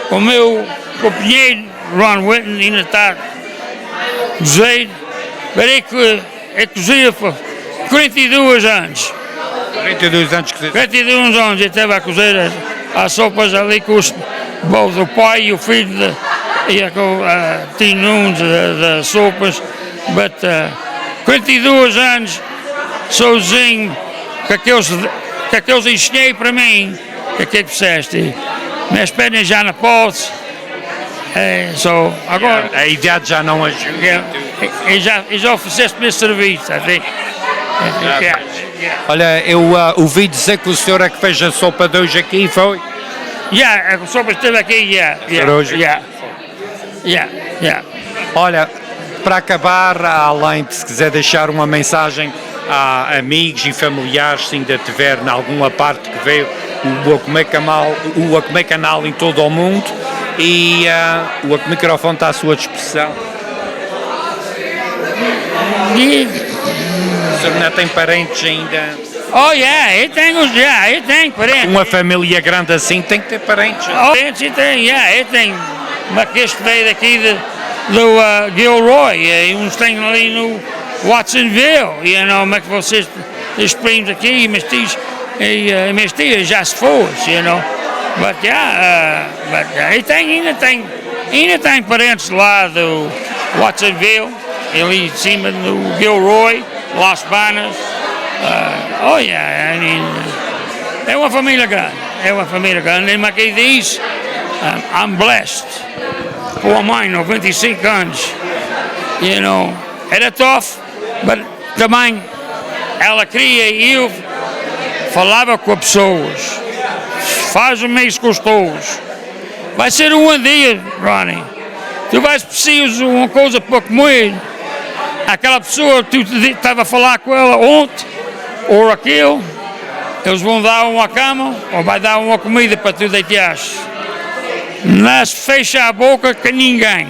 o meu companheiro Ron Whitten ainda está cozido, mas eu cozia por 42 anos. 42 anos que 42 anos eu estava a cozer as sopas ali com o pai e o filho tinham das sopas, mas 42 anos sozinho, que aqueles ensinei para mim, que aquilo que disseste, minhas pernas já não posso, agora... A idade já não ajuda. E já ofereceste-me esse serviço, assim. Olha, eu ouvi dizer que o senhor é que fez a sopa de hoje aqui, foi? A sopa esteve aqui, Olha, para acabar, além de se quiser deixar uma mensagem a amigos e familiares, se ainda tiver em alguma parte que veio o Acomé Canal em todo o mundo, e o microfone está à sua disposição. O senhor não tem parentes ainda? Oh, eu tenho parentes. Uma família grande assim tem que ter parentes. Parentes eu tenho. Mas que este veio daqui do Gilroy, e uns têm ali no Watsonville, mas que vocês, os primos aqui, meus tios, e minhas tias já se foram, But ainda tenho parentes lá do Watsonville, ali em cima do Gilroy, Las Banas. É uma família grande, mas quem diz, I'm blessed. Com a mãe, 95 anos, era tough, mas também ela queria e eu falava com as pessoas, faz o mês gostoso. Vai ser um dia, Ronnie, tu vais precisar uma coisa para comer, aquela pessoa que tu estava a falar com ela ontem, ou aquilo, eles vão dar uma cama, ou vai dar uma comida para tu deitares. Não se fecha a boca com ninguém.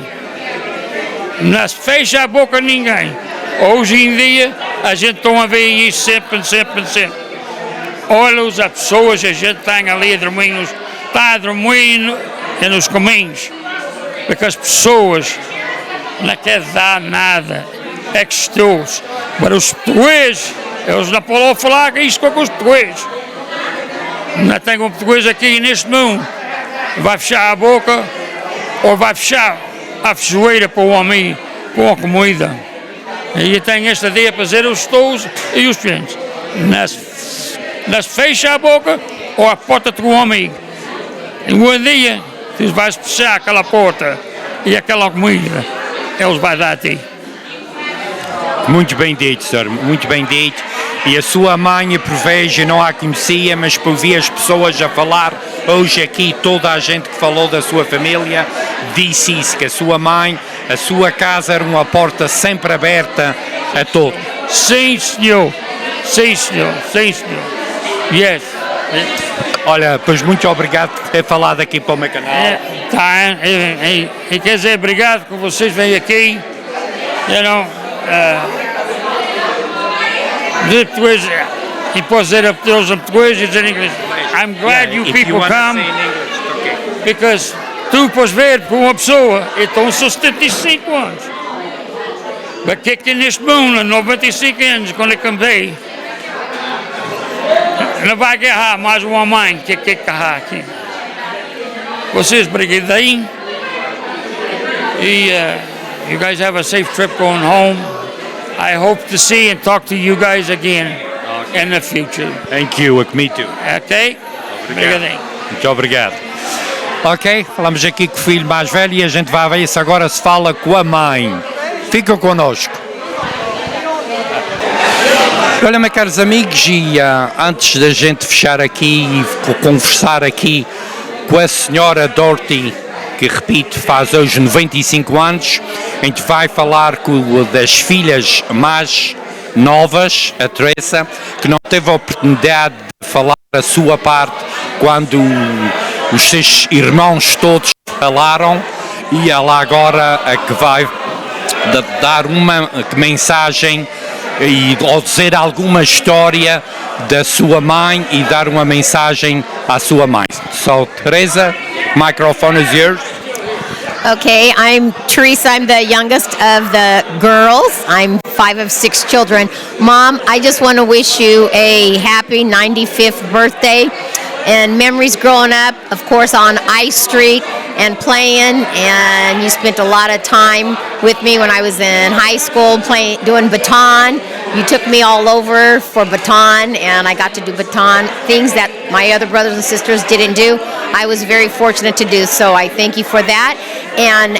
Não se fecha a boca a ninguém. Hoje em dia, a gente está a ver isso sempre. Olha as pessoas, a gente tem ali a dormir, está a dormir nos caminhos. Porque as pessoas não querem dar nada. É que estou. Mas os portugueses, eles não podem falar isto com os portugueses. Não tem um português aqui neste mundo. Vai fechar a boca ou vai fechar a fechoeira para o homem com a comida. E tem esta ideia para fazer os touros e os pentes. Nas fecha a boca ou a porta com o homem. E um dia, tu vais fechar aquela porta e aquela comida, eles vão dar a ti. Muito bem dito, senhor, muito bem dito. E a sua mãe, por veja, não a conhecia, mas por ver as pessoas a falar, hoje aqui toda a gente que falou da sua família, disse isso, que a sua mãe, a sua casa era uma porta sempre aberta a todos. Sim, senhor. Sim, senhor. Sim, senhor. Yes. Olha, pois muito obrigado por ter falado aqui para o meu canal. E quer dizer, obrigado que vocês vêm aqui. You know, depois, e posso dizer a todos em português e dizer em inglês. I'm glad you people come, because tu podes ver para uma pessoa, então são 75 anos. Mas que aqui neste mundo, 95 anos, quando eu cantei, não vai agarrar mais uma mãe que agarrar aqui. Vocês brigadinho. E you guys have a safe trip going home. I hope to see and talk to you guys again in the future. Thank you, me too. Ok? Brigadinho. Muito obrigado. Ok, falamos aqui com o filho mais velho e a gente vai ver se agora se fala com a mãe. Fica connosco. Olha, meus caros amigos, e antes da gente fechar aqui e conversar aqui com a senhora Dorithy, que repito, faz hoje 95 anos, a gente vai falar das filhas mais novas, a Teresa, que não teve a oportunidade de falar a sua parte quando os seus irmãos todos falaram, e ela agora é que vai dar uma mensagem ou dizer alguma história da sua mãe e dar uma mensagem à sua mãe. So, Teresa, microphone is yours. Okay, I'm Teresa. I'm the youngest of the girls. I'm 5 of 6 children. Mom, I just want to wish you a happy 95th birthday and memories growing up, of course, on Ice Street and playing, and you spent a lot of time with me when I was in high school doing baton. You took me all over for baton, and I got to do baton, things that my other brothers and sisters didn't do. I was very fortunate to do, so I thank you for that, and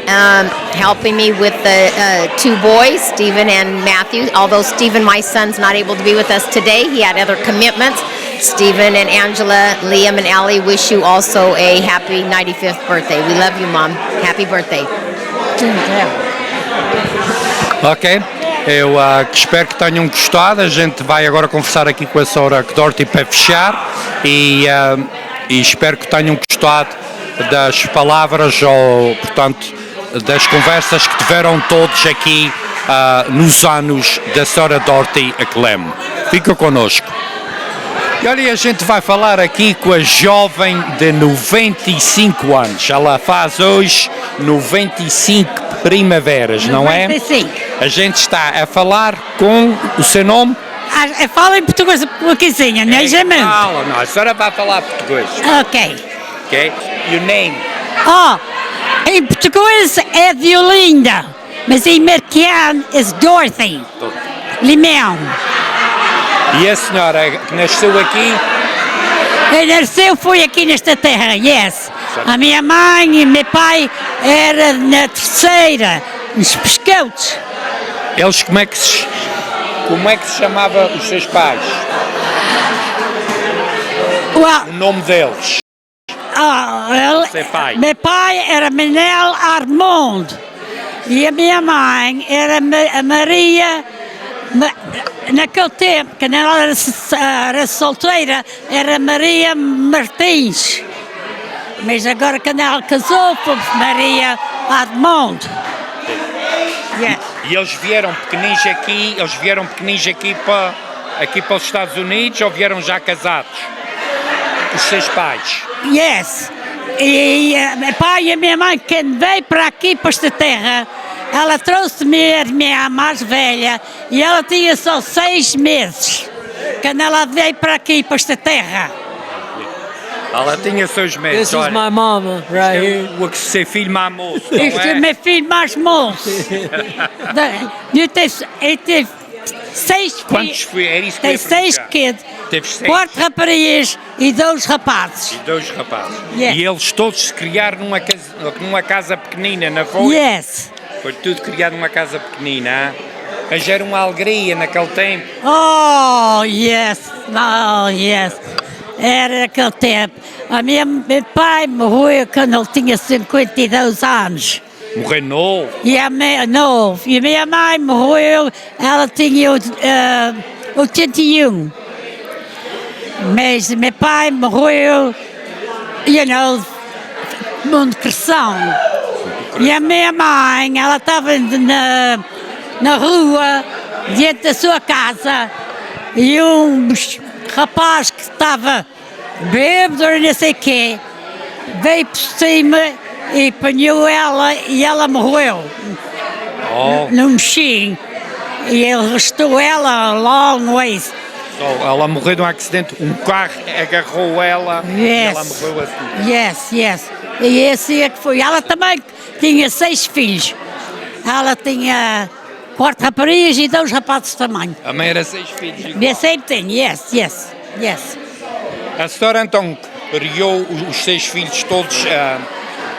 helping me with the 2 boys, Stephen and Matthew. Although Stephen, my son's not able to be with us today, he had other commitments. Stephen and Angela, Liam and Allie wish you also a happy 95th birthday. We love you, Mom. Happy birthday. Ok, eu espero que tenham gostado. A gente vai agora conversar aqui com a senhora Dorithy para fechar e espero que tenham gostado das palavras ou, portanto, das conversas que tiveram todos aqui nos anos da senhora Dorithy a Clem. Fica connosco. E olha, a gente vai falar aqui com a jovem de 95 anos. Ela faz hoje 95 primaveras, não é? 95. A gente está a falar com o seu nome? Fala em português um pouquinho, não é, Jamão? Fala, não, a senhora vai falar português. Ok. Ok? Your name? Em português é Violinda, mas em americano é Dorithy. Limão. E a senhora que nasceu aqui? Nasceu, foi aqui nesta terra, yes. A minha mãe e meu pai era na terceira, nos pescoutos. Eles como é que se chamava os seus pais? O nome deles? Seu pai. Meu pai era Manel Armond e a minha mãe era a Maria. Naquele tempo, quando ela era solteira, era Maria Martins. Mas agora, quando ela casou, foi Maria Armond. Yeah. E eles vieram pequeninos aqui para os Estados Unidos ou vieram já casados? Os seus pais? Yes. E meu pai e a minha mãe, quando veio para aqui, para esta terra, ela trouxe-me a irmã mais velha e ela tinha só 6 meses quando ela veio para aqui, para esta terra. Ela tinha seus medos. This is olha. my mama right here. O que ser filho mais moço, não Este é é? meu filho mais moço. Eu tenho 6 Quantos filhos. foi? Era isso que eu Tem ia 6 perguntar. kids. Teve 6 4 raparigas e 2 rapazes. e 2 rapazes. Yes. E eles todos se criaram numa casa pequenina, não foi? Yes. Foi tudo criado numa casa pequenina. Hein? Mas era uma alegria naquele tempo. Oh, yes. Oh, yes. Era naquele tempo. Meu pai morreu quando ele tinha 52 anos. Morrer novo. E a minha mãe morreu, ela tinha 81. Mas meu pai morreu, mundo cristão. E a minha mãe, ela estava na rua, dentro da sua casa, e um rapaz que estava bêbado, não sei o quê, veio por cima e apanhou ela e ela morreu. Num mexinho. E ele arrastou ela a long ways. Ela morreu num acidente, um carro agarrou ela e Yes. ela morreu assim. Yes. E esse é que foi. Ela também tinha 6 filhos. Ela tinha 4 raparigas e 2 rapazes também. A mãe era 6 filhos. igual. The same thing, yes. A senhora então criou os 6 filhos todos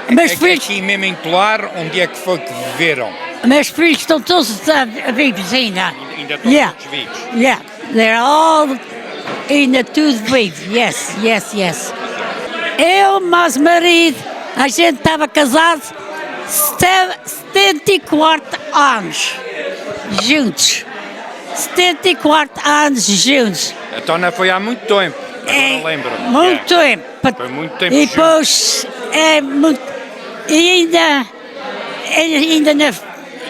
Meus filhos, aqui mesmo em Pilar, onde é que foi que viveram? meus filhos estão todos vivos ainda. Ainda estão Yeah. todos vivos. Yeah, they're all in the tooth wave. Yes. Eu, mas marido, a gente estava casado 74 anos juntos. 74 anos juntos. Então não foi há muito tempo. Agora lembro-me. Muito tempo. Foi muito tempo E juntos. depois,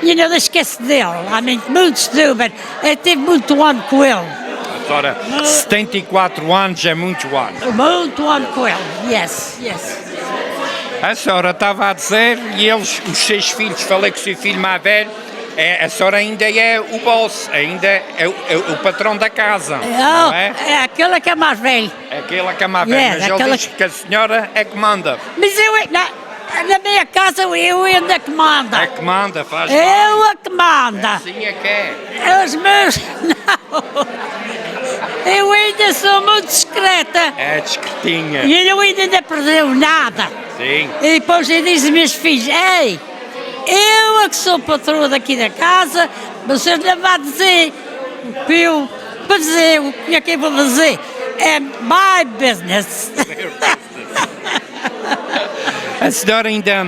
ainda não esquece dele. Muitos do, mas eu tive muito ano com ele. A senhora, 74 anos é muito ano. Muito ano com ele, yes. A senhora estava a dizer, e eles, os 6 filhos, falei que o seu filho mais velho, a senhora ainda é o boss, ainda é o patrão da casa, não é? É aquele que é mais velho. É aquele que é mais velho, Yes, mas ele aquela diz que a senhora é que manda. Mas na minha casa eu ainda que manda. É que manda, faz bem. Eu é que manda. Assim é que é. Os meus. Não. Eu ainda sou muito discreta. É discretinha. E eu ainda não perdeu nada. Sim. E depois eu disse aos meus filhos: ei, eu é que sou patroa daqui da casa, vocês não vão dizer para eu fazer o que é que eu vou fazer. É my business. A senhora ainda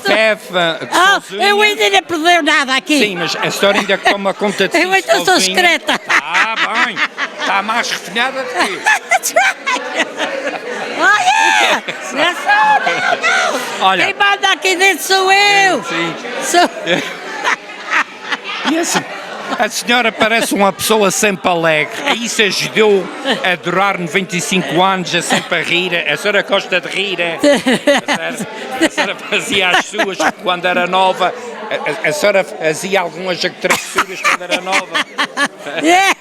bebe sozinha? Eu ainda não perdeu nada aqui. Sim, mas a senhora ainda toma conta de si Eu ainda sou sozinha? secreta. Ah, bem. Está mais refinada do que eu. That's right. Oh, yeah. That's all. Olha. Quem manda aqui dentro sou eu. Sim. Sou... E assim, a senhora parece uma pessoa sempre alegre. Isso ajudou a durar 95 anos, a sempre a rir. A senhora gosta de rir. A senhora fazia as suas quando era nova. A senhora fazia algumas travessuras quando era nova. Yeah.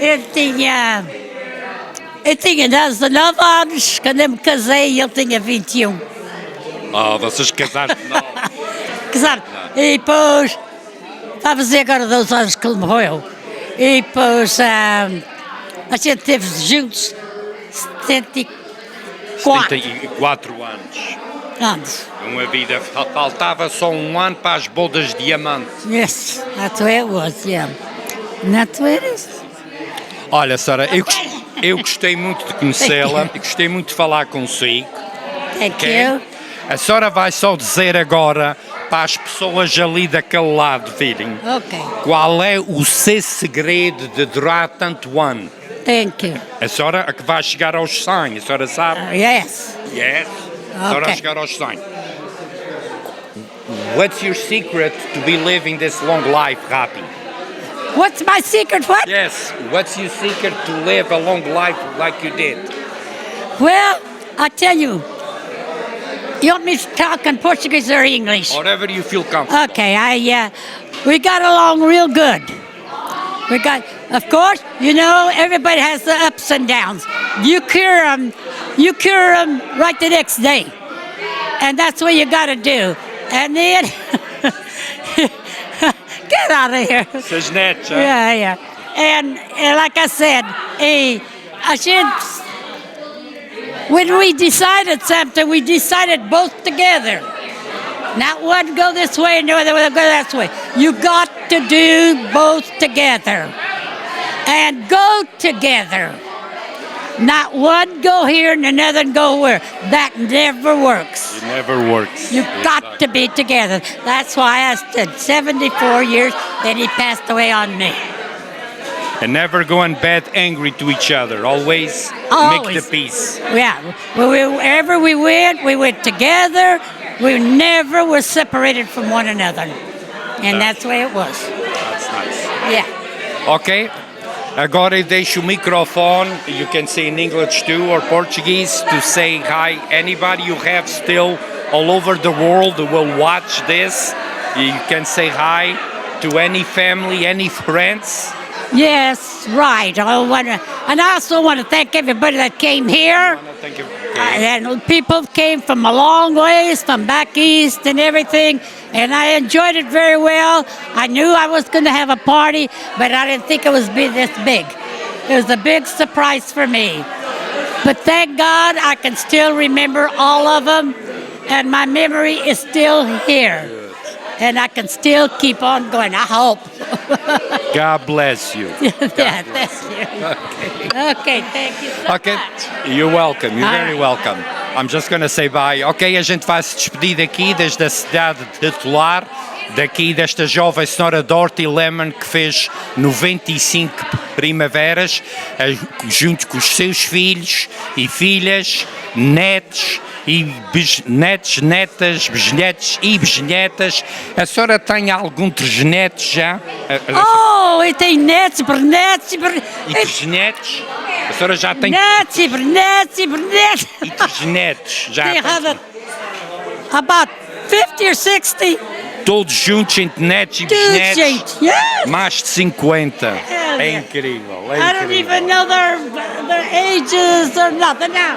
Eu tinha 19 anos quando eu me casei e ele tinha 21. Vocês casaram de novo. Casado. E depois, está a fazer agora 2 anos que ele morreu. E depois, a gente esteve juntos 74 74 anos. anos. Uma vida, faltava só um ano para as bodas de diamante. Yes, that's where it was, yeah. And that's where it is. Olha, Sara, eu gostei muito de conhecê-la, e gostei muito de falar consigo. Thank you. A senhora vai só dizer agora para as pessoas ali daquele lado virem. Ok. Qual é o seu segredo de durar tanto ano? Thank you. A senhora a que vai chegar aos 100, a senhora sabe? Yes. Yes. A senhora vai chegar aos 100. What's your secret to be living this long life happy? What's my secret? What? Yes. What's your secret to live a long life like you did? Well, I tell you. You want me to talk in Portuguese or English? Whatever you feel comfortable. Okay, we got along real good. Of course, you know, everybody has the ups and downs. You cure them right the next day. And that's what you got to do. And then, get out of here. Yeah. And like I said, when we decided something, we decided both together. Not one go this way and the other one go that way. You got to do both together. And go together. Not one go here and another go where. That never works. It never works. You got to be together. That's why I stood 74 years, then he passed away on me. And never go in bed angry to each other. Always make the peace. Yeah. Wherever we went together. We never were separated from one another. And that's the way it was. That's nice. Yeah. Ok. Agora eu deixo o microphone. You can say in English too or Portuguese to say hi. Anybody you have still all over the world who will watch this, you can say hi to any family, any friends. Yes, right. And I also want to thank everybody that came here. Thank you. And people came from a long ways, from back east and everything. And I enjoyed it very well. I knew I was going to have a party, but I didn't think it was be this big. It was a big surprise for me. But thank God I can still remember all of them. And my memory is still here. And I can still keep on going, I hope. God bless you. Yeah, thank you. Okay, thank you so much. You're welcome. You're very welcome. I'm just going to say bye. Ok, a gente vai se despedir daqui, desde a cidade de Tolar, daqui desta jovem senhora Dorithy Lemon, que fez 95 primaveras, junto com os seus filhos e filhas, netos e bisnetos, netas, bisnetos e bisnetas. A senhora tem algum trisnetos já? Oh, e tem netos, bernetos e bisnetos? A senhora já tem... Netos e bernetos. E trisnetos? Já tem... About 50 or 60. Todos juntos, entre netos e bisnetos? Yes. Mais de 50. Hell É yeah. incrível, é I don't incrível. even know their ages or nothing now.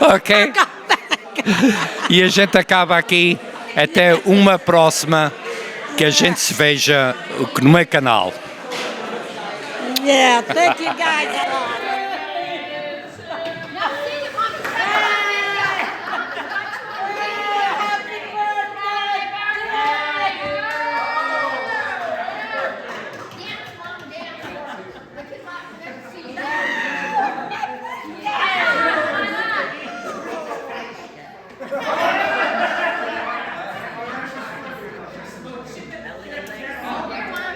Ok. E a gente acaba aqui. Até uma próxima. Que a gente se veja no meu canal. Yeah, thank you guys a lot.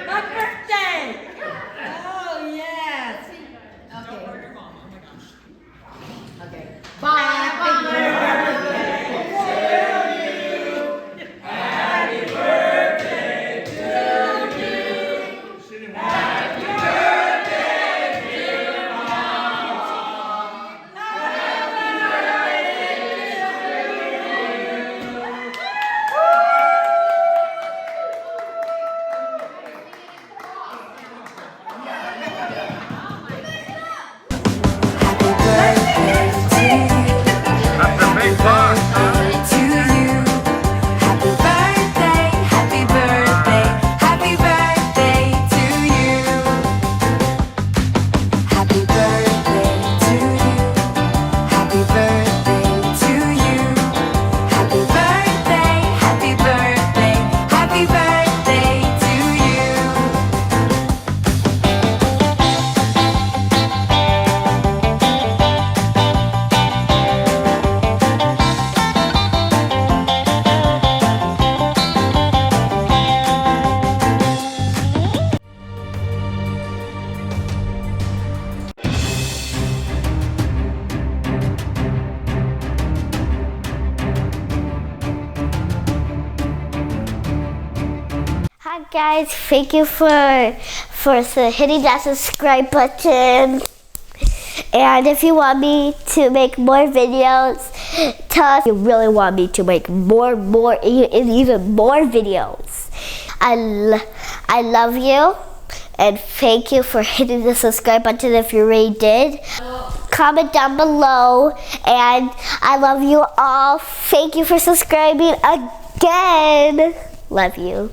My birthday! Oh, yes! Okay. Happy birthday to you. Happy birthday to you. Happy birthday, dear Mom. Happy Hi guys, thank you for hitting that subscribe button. And if you want me to make more videos, tell us if you really want me to make even more videos. I love you, And thank you for hitting the subscribe button if you already did. Comment down below, and I love you all. Thank you for subscribing again. Love you.